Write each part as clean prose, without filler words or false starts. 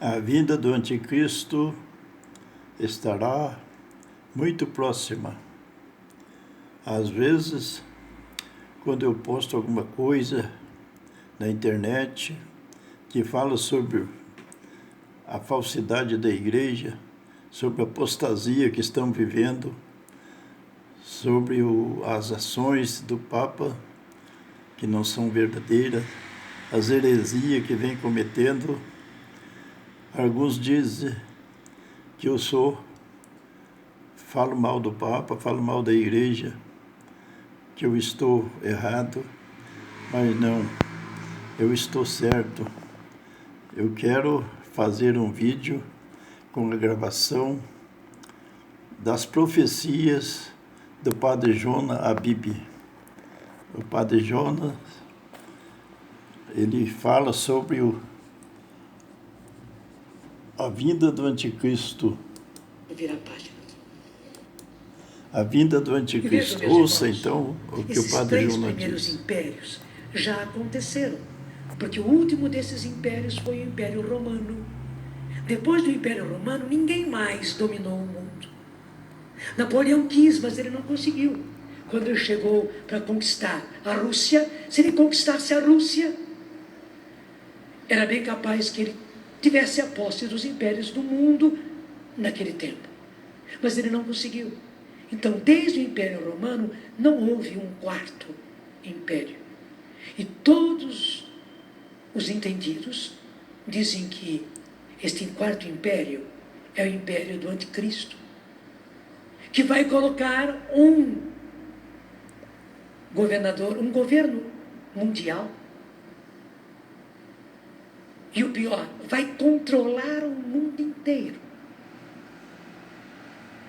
A vinda do anticristo estará muito próxima. Às vezes, quando eu posto alguma coisa na internet que fala sobre a falsidade da igreja, sobre a apostasia que estão vivendo, sobre as ações do Papa que não são verdadeiras, as heresias que vem cometendo, alguns dizem que eu falo mal do Papa, falo mal da igreja, que eu estou errado, mas não, eu estou certo. Eu quero fazer um vídeo com a gravação das profecias do Padre Jonas Habib. O Padre Jonas, ele fala sobre a vinda do anticristo. Virar a página. A vinda do anticristo. Veja, Ouça, irmãos, então, o que o Padre Jonas diz. Esses 3 primeiros impérios já aconteceram, porque o último desses impérios foi o Império Romano. Depois do Império Romano, ninguém mais dominou o mundo. Napoleão quis, mas ele não conseguiu. Quando ele chegou para conquistar a Rússia, se ele conquistasse a Rússia, era bem capaz que ele tivesse a posse dos impérios do mundo naquele tempo. Mas ele não conseguiu. Então, desde o Império Romano, não houve um 4º império. E todos os entendidos dizem que este 4º império é o império do anticristo, que vai colocar um governo mundial. E o pior, vai controlar o mundo inteiro.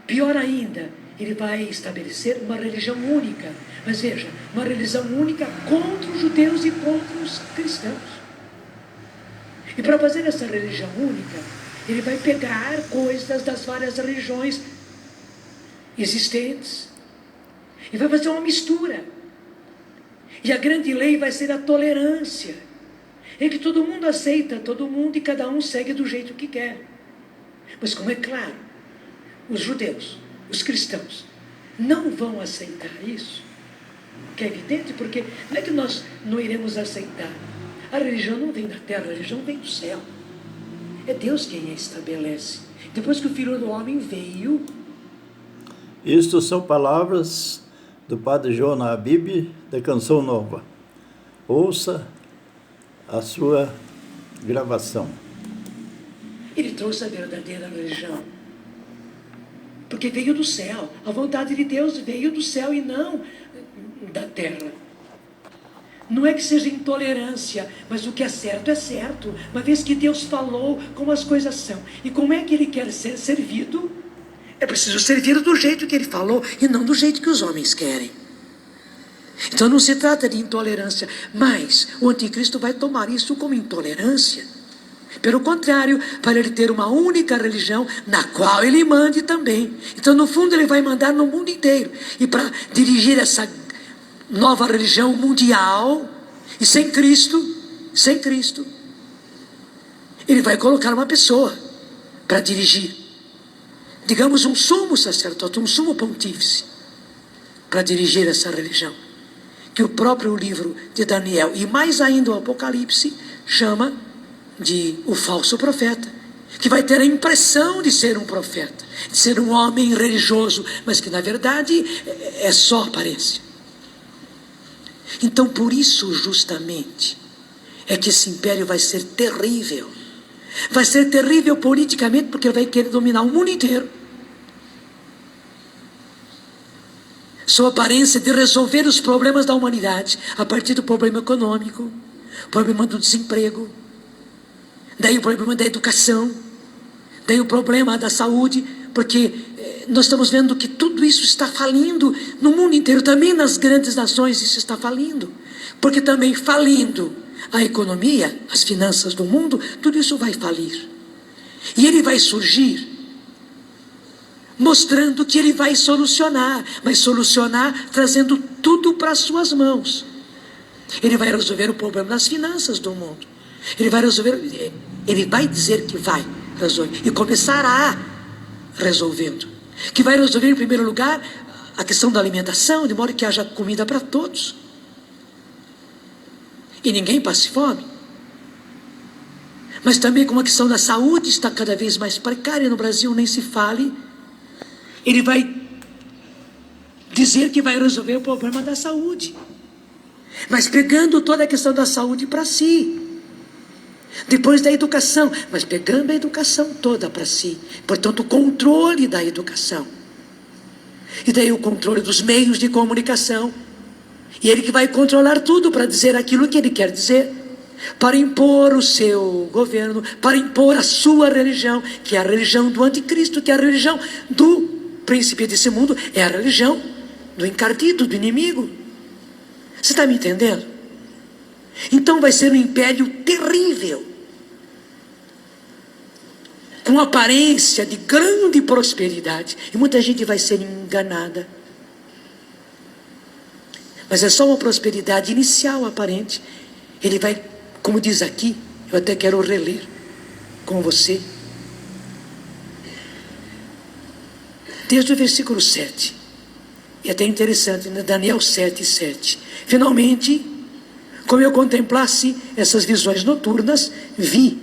Pior ainda, ele vai estabelecer uma religião única. Mas veja, uma religião única contra os judeus e contra os cristãos. E para fazer essa religião única, ele vai pegar coisas das várias religiões existentes e vai fazer uma mistura. E a grande lei vai ser a tolerância, em que todo mundo aceita todo mundo e cada um segue do jeito que quer. Mas como é claro, os judeus, os cristãos, não vão aceitar isso, que é evidente, porque não é que nós não iremos aceitar. A religião não vem da terra, a religião vem do céu. É Deus quem a estabelece. Depois que o Filho do Homem veio... Isto são palavras do Padre Jonas Habib, da Canção Nova. Ouça a sua gravação. Ele trouxe a verdadeira religião, porque veio do céu. A vontade de Deus veio do céu e não da terra. Não é que seja intolerância, mas o que é certo, uma vez que Deus falou como as coisas são. E como é que ele quer ser servido? É preciso servir do jeito que ele falou e não do jeito que os homens querem. Então não se trata de intolerância, mas o anticristo vai tomar isso como intolerância. Pelo contrário, para ele ter uma única religião na qual ele mande também. Então, no fundo, ele vai mandar no mundo inteiro. E para dirigir essa nova religião mundial, e sem Cristo, ele vai colocar uma pessoa para dirigir. Digamos, um sumo sacerdote, um sumo pontífice, para dirigir essa religião. Que o próprio livro de Daniel, e mais ainda o Apocalipse, chama de o falso profeta, que vai ter a impressão de ser um profeta, de ser um homem religioso, mas que na verdade é só aparência. Então, por isso, justamente, é que esse império vai ser terrível. Vai ser terrível politicamente, porque ele vai querer dominar o mundo inteiro. Sua aparência de resolver os problemas da humanidade, a partir do problema econômico, o problema do desemprego, daí o problema da educação, daí o problema da saúde, porque nós estamos vendo que tudo isso está falindo no mundo inteiro, também nas grandes nações isso está falindo, porque também falindo a economia, as finanças do mundo, tudo isso vai falir. E ele vai surgir mostrando que ele vai solucionar, trazendo tudo para as suas mãos. Ele vai resolver o problema das finanças do mundo. Ele vai resolver Ele vai dizer que vai resolver, e começará resolvendo. Que vai resolver, em primeiro lugar, a questão da alimentação, de modo que haja comida para todos. E ninguém passe fome. Mas também, como a questão da saúde está cada vez mais precária no Brasil, nem se fale, ele vai dizer que vai resolver o problema da saúde, mas pegando toda a questão da saúde para si. Depois da educação, mas pegando a educação toda para si. Portanto, o controle da educação. E daí o controle dos meios de comunicação. E ele que vai controlar tudo para dizer aquilo que ele quer dizer, para impor o seu governo, para impor a sua religião, que é a religião do anticristo, que é a religião do príncipe desse mundo, é a religião do encardido, do inimigo. Você está me entendendo? Então vai ser um império terrível, com aparência de grande prosperidade, e muita gente vai ser enganada. Mas é só uma prosperidade inicial aparente. Ele vai, como diz aqui, eu até quero reler com você, desde o versículo 7, e até interessante, né? Daniel 7:7. Finalmente, como eu contemplasse essas visões noturnas, vi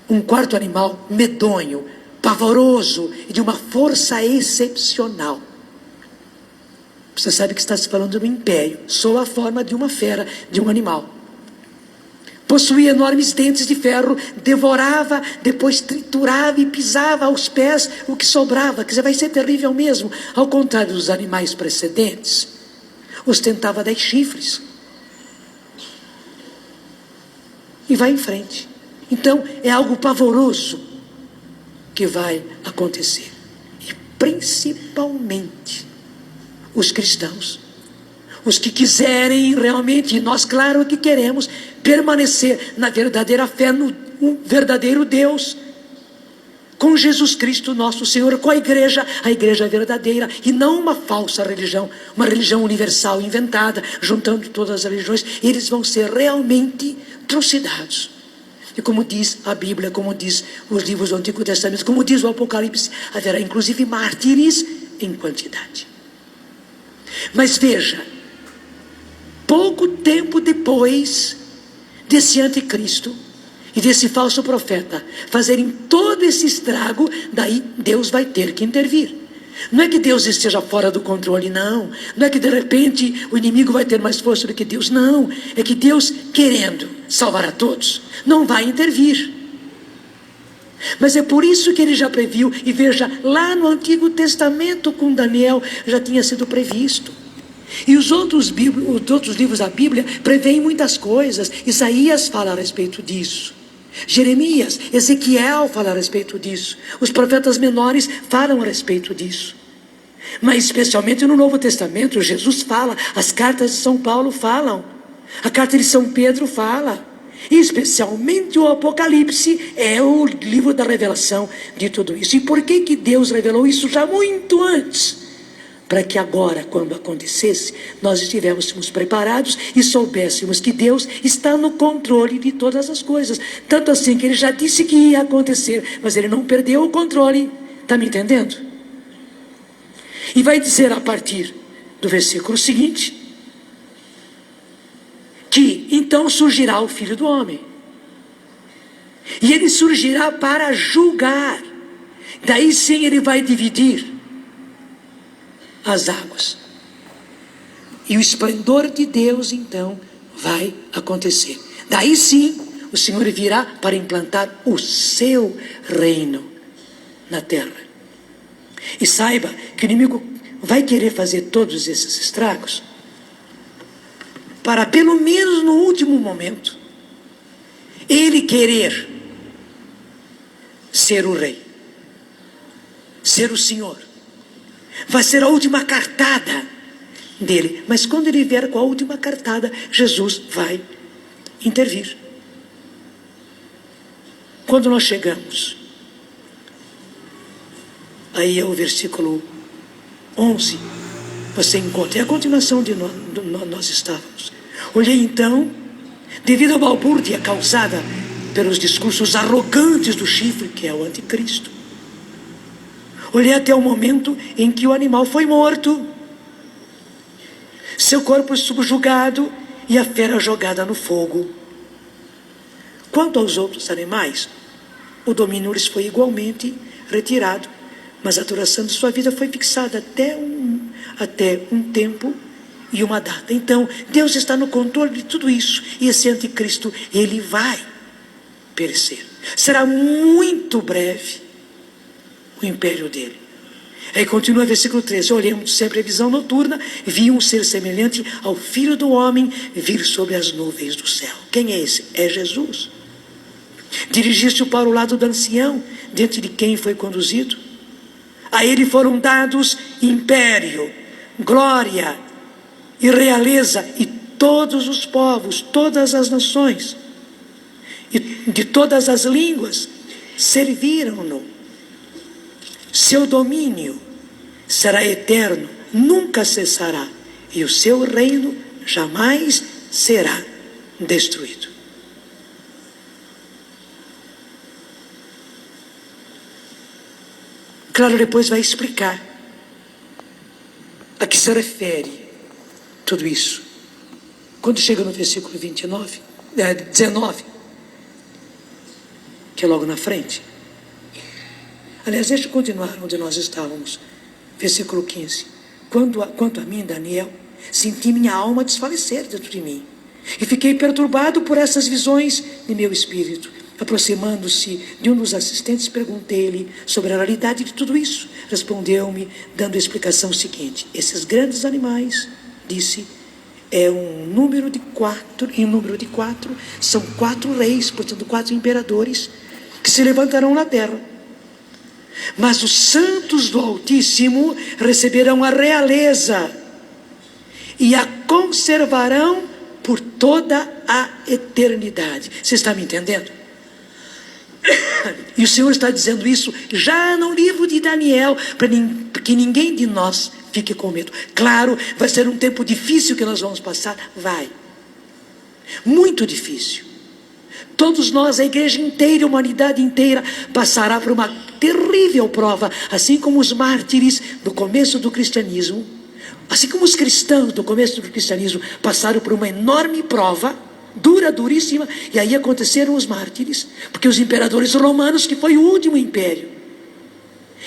um quarto animal medonho, pavoroso e de uma força excepcional. Você sabe que está se falando do império, sob a forma de uma fera, de um animal. Possuía enormes dentes de ferro, devorava, depois triturava e pisava aos pés o que sobrava. Quer dizer, vai ser terrível mesmo. Ao contrário dos animais precedentes, ostentava 10 chifres. E vai em frente. Então, é algo pavoroso que vai acontecer. E principalmente os cristãos, os que quiserem realmente, e nós claro que queremos, permanecer na verdadeira fé, no verdadeiro Deus, com Jesus Cristo nosso Senhor, com a igreja verdadeira, e não uma falsa religião, uma religião universal inventada, juntando todas as religiões. Eles vão ser realmente trucidados. E como diz a Bíblia, como diz os livros do Antigo Testamento, como diz o Apocalipse, haverá inclusive mártires em quantidade. Mas veja, pouco tempo depois desse anticristo e desse falso profeta fazerem todo esse estrago, daí Deus vai ter que intervir. Não é que Deus esteja fora do controle, não. Não é que de repente o inimigo vai ter mais força do que Deus, não. É que Deus, querendo salvar a todos, não vai intervir. Mas é por isso que ele já previu, e veja, lá no Antigo Testamento com Daniel já tinha sido previsto. E os outros livros da Bíblia preveem muitas coisas. Isaías fala a respeito disso, Jeremias, Ezequiel fala a respeito disso, os profetas menores falam a respeito disso. Mas especialmente no Novo Testamento, Jesus fala, as cartas de São Paulo falam, a carta de São Pedro fala, e especialmente o Apocalipse é o livro da revelação de tudo isso. E por que Deus revelou isso já muito antes? Para que agora, quando acontecesse, nós estivéssemos preparados e soubéssemos que Deus está no controle de todas as coisas. Tanto assim que ele já disse que ia acontecer, mas ele não perdeu o controle. Está me entendendo? E vai dizer a partir do versículo seguinte, que então surgirá o Filho do Homem. E ele surgirá para julgar. Daí sim ele vai dividir as águas. E o esplendor de Deus então vai acontecer. Daí sim o Senhor virá para implantar o seu reino na terra. E saiba que o inimigo vai querer fazer todos esses estragos para, pelo menos no último momento, ele querer ser o rei, ser o Senhor. Vai ser a última cartada dele. Mas quando ele vier com a última cartada, Jesus vai intervir. Quando nós chegamos, aí é o versículo 11, você encontra, é a continuação de nós estávamos. Olhei então, devido à balbúrdia causada pelos discursos arrogantes do chifre, que é o anticristo. Olhei até o momento em que o animal foi morto, seu corpo subjugado e a fera jogada no fogo. Quanto aos outros animais, o domínio lhes foi igualmente retirado, mas a duração de sua vida foi fixada até um tempo e uma data. Então, Deus está no controle de tudo isso, e esse anticristo, ele vai perecer. Será muito breve o império dele. Aí continua o versículo 13: olhemos sempre a visão noturna, vi um ser semelhante ao Filho do Homem vir sobre as nuvens do céu. Quem é esse? É Jesus. Dirigiu-se para o lado do ancião, diante de quem foi conduzido. A ele foram dados império, glória e realeza, e todos os povos, todas as nações, e de todas as línguas serviram-no. Seu domínio será eterno, nunca cessará, e o seu reino jamais será destruído. Claro, depois vai explicar a que se refere tudo isso. Quando chega no versículo 19, que é logo na frente. Aliás, deixa eu continuar onde nós estávamos. Versículo 15. Quanto a mim, Daniel, senti minha alma desfalecer dentro de mim, e fiquei perturbado por essas visões de meu espírito. Aproximando-se de um dos assistentes, perguntei-lhe sobre a realidade de tudo isso. Respondeu-me, dando a explicação seguinte: esses grandes animais, disse, é um número de 4, em número de 4, são 4 reis, portanto 4 imperadores, que se levantarão na terra. Mas os santos do Altíssimo receberão a realeza e a conservarão por toda a eternidade. Você está me entendendo? E o Senhor está dizendo isso já no livro de Daniel, para que ninguém de nós fique com medo. Claro, vai ser um tempo difícil que nós vamos passar, vai. Muito difícil. Todos nós, a igreja inteira, a humanidade inteira, passará por uma terrível prova, assim como os mártires do começo do cristianismo, assim como os cristãos do começo do cristianismo passaram por uma enorme prova, dura, duríssima, e aí aconteceram os mártires, porque os imperadores romanos, que foi o último império,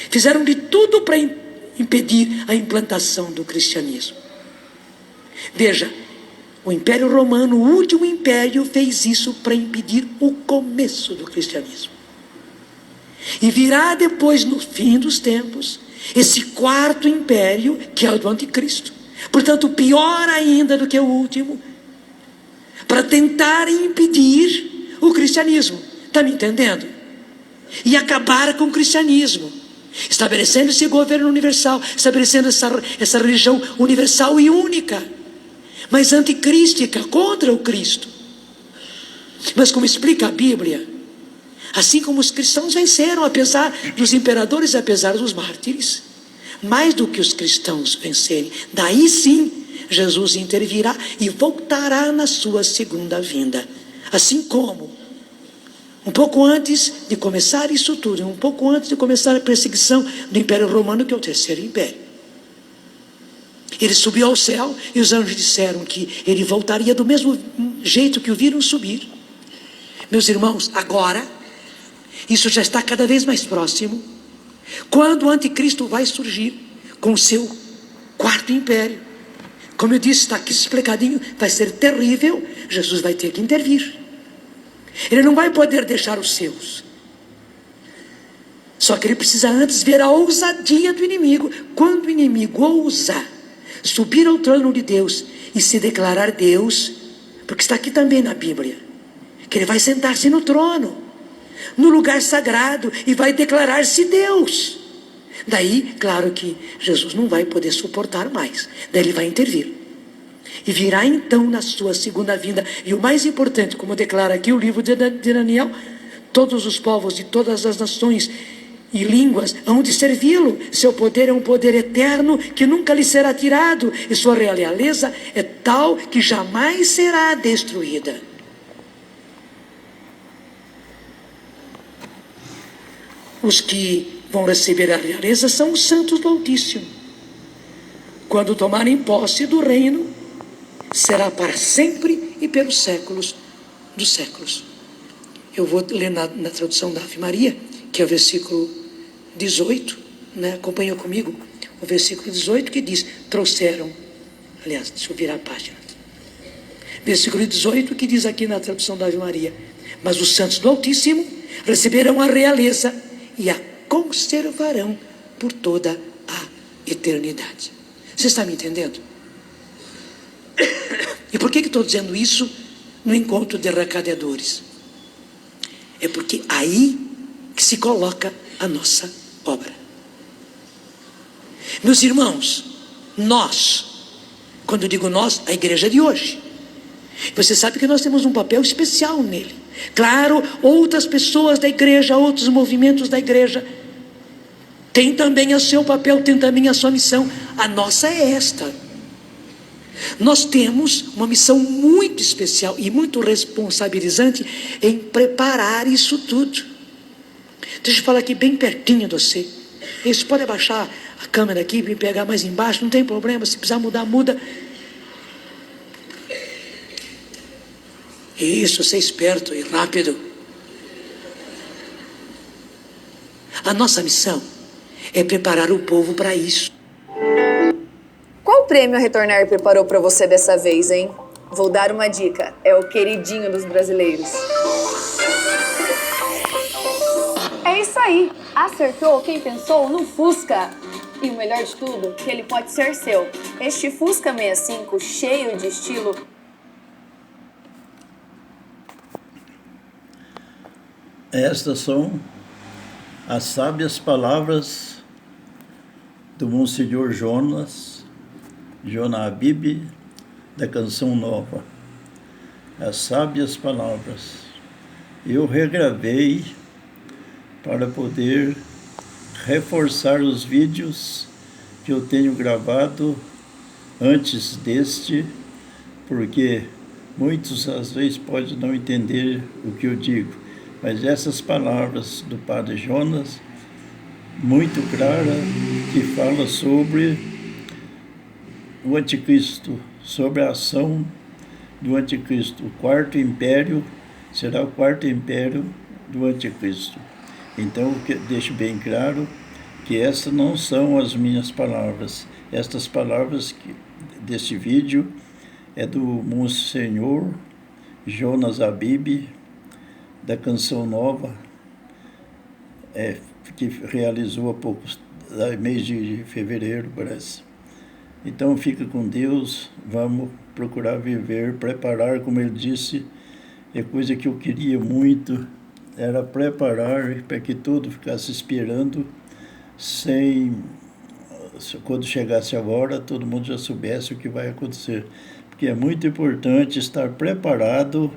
fizeram de tudo para impedir a implantação do cristianismo. Veja, o Império Romano, o último império, fez isso para impedir o começo do cristianismo. E virá depois, no fim dos tempos, esse quarto império, que é o do anticristo, portanto pior ainda do que o último, para tentar impedir o cristianismo. Está me entendendo? E acabar com o cristianismo, estabelecendo esse governo universal, estabelecendo essa religião universal e única, mas anticrística, contra o Cristo. Mas como explica a Bíblia, assim como os cristãos venceram, apesar dos imperadores e apesar dos mártires, mais do que os cristãos vencerem, daí sim Jesus intervirá e voltará na sua segunda vinda. Assim como, um pouco antes de começar isso tudo, um pouco antes de começar a perseguição do Império Romano, que é o terceiro império, ele subiu ao céu e os anjos disseram que ele voltaria do mesmo jeito que o viram subir. Meus irmãos, agora, isso já está cada vez mais próximo, quando o anticristo vai surgir com o seu quarto império. Como eu disse, está aqui explicadinho, vai ser terrível, Jesus vai ter que intervir. Ele não vai poder deixar os seus. Só que ele precisa antes ver a ousadia do inimigo. Quando o inimigo ousar subir ao trono de Deus e se declarar Deus, porque está aqui também na Bíblia, que ele vai sentar-se no trono, no lugar sagrado, e vai declarar-se Deus. Daí, claro que Jesus não vai poder suportar mais, daí ele vai intervir, e virá então na sua segunda vinda. E o mais importante, como declara aqui o livro de Daniel, todos os povos de todas as nações e línguas hão de servi-lo. Seu poder é um poder eterno que nunca lhe será tirado, e sua realeza é tal que jamais será destruída. Os que vão receber a realeza são os santos do Altíssimo. Quando tomarem posse do reino, será para sempre e pelos séculos dos séculos. Eu vou ler na tradução da Ave Maria, que é o versículo 18, né? Acompanha comigo o versículo 18, que diz, trouxeram, aliás, deixa eu virar a página. Versículo 18, que diz aqui na tradução da Ave Maria, mas os santos do Altíssimo receberão a realeza e a conservarão por toda a eternidade. Você está me entendendo? E por que estou dizendo isso no encontro de arrecadadores? É porque aí que se coloca a nossa obra. Meus irmãos, nós, quando eu digo nós, a igreja de hoje, você sabe que nós temos um papel especial nele. Claro, outras pessoas da igreja, outros movimentos da igreja, têm também o seu papel, têm também a sua missão. A nossa é esta. Nós temos uma missão muito especial e muito responsabilizante em preparar isso tudo. Deixa eu falar aqui bem pertinho de você. Você pode abaixar a câmera aqui, me pegar mais embaixo, não tem problema, se precisar mudar, muda. Isso, ser esperto e rápido. A nossa missão é preparar o povo para isso. Qual prêmio a Retornar preparou para você dessa vez, hein? Vou dar uma dica. É o queridinho dos brasileiros. É isso aí. Acertou quem pensou no Fusca. E o melhor de tudo, que ele pode ser seu. Este Fusca 65, cheio de estilo. Estas são as sábias palavras do Monsenhor Jonas Habib, da Canção Nova. As sábias palavras. Eu regravei para poder reforçar os vídeos que eu tenho gravado antes deste, porque muitos às vezes podem não entender o que eu digo, mas essas palavras do Padre Jonas, muito clara, que fala sobre o anticristo, sobre a ação do anticristo. O quarto império será o quarto império do anticristo. Então, deixo bem claro que estas não são as minhas palavras. Estas palavras desse vídeo é do Monsenhor Jonas Habib, da Canção Nova, que realizou há poucos, mês de fevereiro, parece. Então, fica com Deus, vamos procurar viver, preparar, como ele disse, é coisa que eu queria muito, era preparar para que todo ficasse esperando, quando chegasse a hora, todo mundo já soubesse o que vai acontecer. Porque é muito importante estar preparado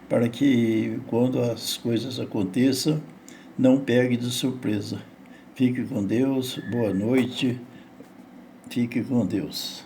para que, quando as coisas aconteçam, não pegue de surpresa. Fique com Deus, boa noite, fique com Deus.